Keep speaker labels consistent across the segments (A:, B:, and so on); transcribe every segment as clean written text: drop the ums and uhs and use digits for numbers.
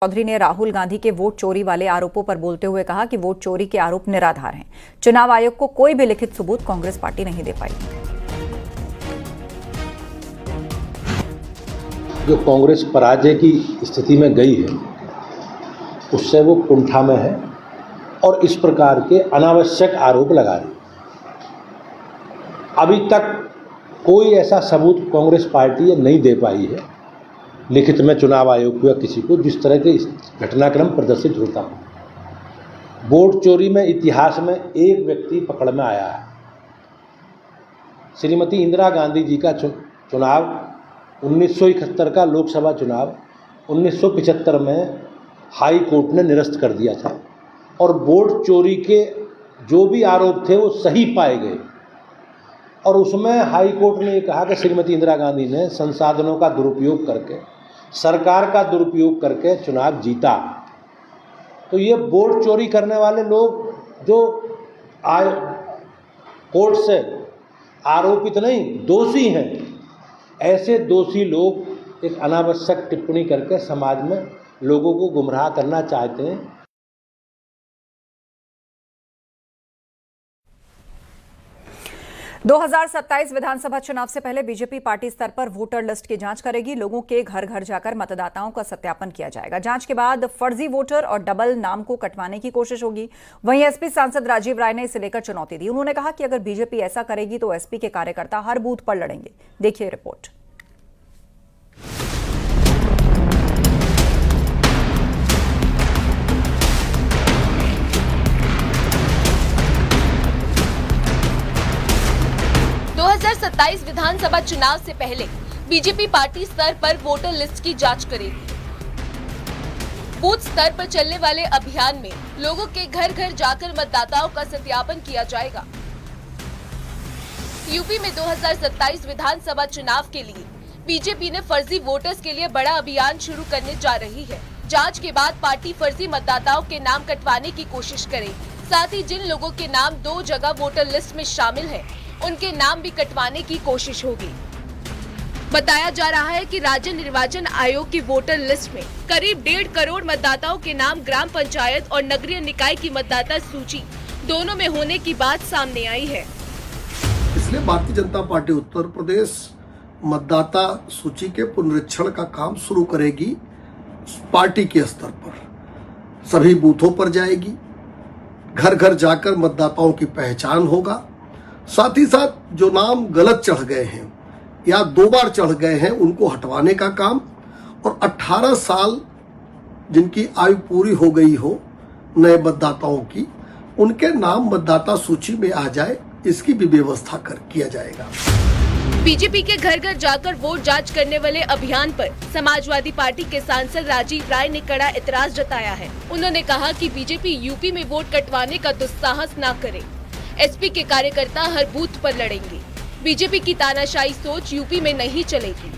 A: चौधरी ने राहुल गांधी के वोट चोरी वाले आरोपों पर बोलते हुए कहा कि वोट चोरी के आरोप निराधार हैं। चुनाव आयोग को कोई भी लिखित सबूत कांग्रेस पार्टी नहीं दे पाई।
B: जो कांग्रेस पराजय की स्थिति में गई है उससे वो कुंठा में है और इस प्रकार के अनावश्यक आरोप लगा रही। अभी तक कोई ऐसा सबूत कांग्रेस पार्टी नहीं दे पाई है लिखित में चुनाव आयोग को या किसी को जिस तरह के घटनाक्रम प्रदर्शित होता हो। वोट चोरी में इतिहास में एक व्यक्ति पकड़ में आया है। श्रीमती इंदिरा गांधी जी का चुनाव 1971 का लोकसभा चुनाव 1975 में हाई कोर्ट ने निरस्त कर दिया था और वोट चोरी के जो भी आरोप थे वो सही पाए गए और उसमें हाई कोर्ट ने कहा कि श्रीमती इंदिरा गांधी ने संसाधनों का दुरुपयोग करके सरकार का दुरुपयोग करके चुनाव जीता। तो ये वोट चोरी करने वाले लोग जो कोर्ट से आरोपित नहीं दोषी हैं, ऐसे दोषी लोग एक अनावश्यक टिप्पणी करके समाज में लोगों को गुमराह करना चाहते हैं।
A: दो 2027 विधानसभा चुनाव से पहले बीजेपी पार्टी स्तर पर वोटर लिस्ट की जांच करेगी। लोगों के घर घर जाकर मतदाताओं का सत्यापन किया जाएगा। जांच के बाद फर्जी वोटर और डबल नाम को कटवाने की कोशिश होगी। वहीं एसपी सांसद राजीव राय ने इसे लेकर चुनौती दी। उन्होंने कहा कि अगर बीजेपी ऐसा करेगी तो एसपी के कार्यकर्ता हर बूथ पर लड़ेंगे। देखिए रिपोर्ट।
C: विधानसभा चुनाव से पहले बीजेपी पार्टी स्तर पर वोटर लिस्ट की जांच करेगी। बूथ स्तर पर चलने वाले अभियान में लोगों के घर घर जाकर मतदाताओं का सत्यापन किया जाएगा। यूपी में 2027 विधानसभा चुनाव के लिए बीजेपी ने फर्जी वोटर्स के लिए बड़ा अभियान शुरू करने जा रही है। जांच के बाद पार्टी फर्जी मतदाताओं के नाम कटवाने की कोशिश करेगी। साथ ही जिन लोगों के नाम 2 जगह वोटर लिस्ट में शामिल है उनके नाम भी कटवाने की कोशिश होगी। बताया जा रहा है कि राज्य निर्वाचन आयोग की वोटर लिस्ट में करीब 1.5 करोड़ मतदाताओं के नाम ग्राम पंचायत और नगरीय निकाय की मतदाता सूची दोनों में होने की बात सामने आई है।
D: इसलिए भारतीय जनता पार्टी उत्तर प्रदेश मतदाता सूची के पुनरीक्षण का काम शुरू करेगी। पार्टी के स्तर पर सभी बूथों पर जाएगी, घर घर जाकर मतदाताओं की पहचान होगा। साथ ही साथ जो नाम गलत चढ़ गए हैं या 2 बार चढ़ गए हैं उनको हटवाने का काम और 18 साल जिनकी आयु पूरी हो गई हो नए मतदाताओं की, उनके नाम मतदाता सूची में आ जाए, इसकी भी व्यवस्था किया जाएगा।
C: बीजेपी के घर घर जाकर वोट जांच करने वाले अभियान पर समाजवादी पार्टी के सांसद राजीव राय ने कड़ा एतराज जताया है। उन्होंने कहा कि बीजेपी यूपी में वोट कटवाने का दुस्साहस न करे। एसपी के कार्यकर्ता हर बूथ पर लड़ेंगे। बीजेपी की तानाशाही सोच यूपी में नहीं चलेगी।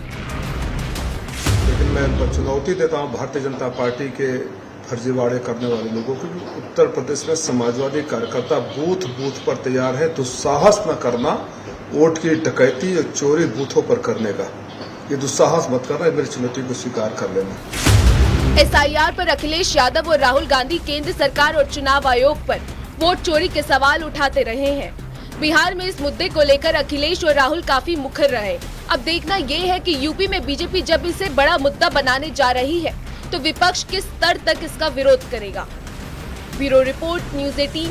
E: लेकिन मैं चुनौती देता हूं भारतीय जनता पार्टी के फर्जीवाड़े करने वाले लोगों को। उत्तर प्रदेश में समाजवादी कार्यकर्ता बूथ बूथ पर तैयार है। दुस्साहस न करना, वोट की डकैती और चोरी बूथों पर करने का, ये दुस्साहस मत करना, मेरी चुनौती को स्वीकार कर लेना।
C: एसआईआर पर अखिलेश यादव और राहुल गांधी केंद्र सरकार और चुनाव आयोग पर वोट चोरी के सवाल उठाते रहे हैं। बिहार में इस मुद्दे को लेकर अखिलेश और राहुल काफी मुखर रहे। अब देखना ये है कि यूपी में बीजेपी जब इसे बड़ा मुद्दा बनाने जा रही है तो विपक्ष किस स्तर तक इसका विरोध करेगा। Bureau report, news 18।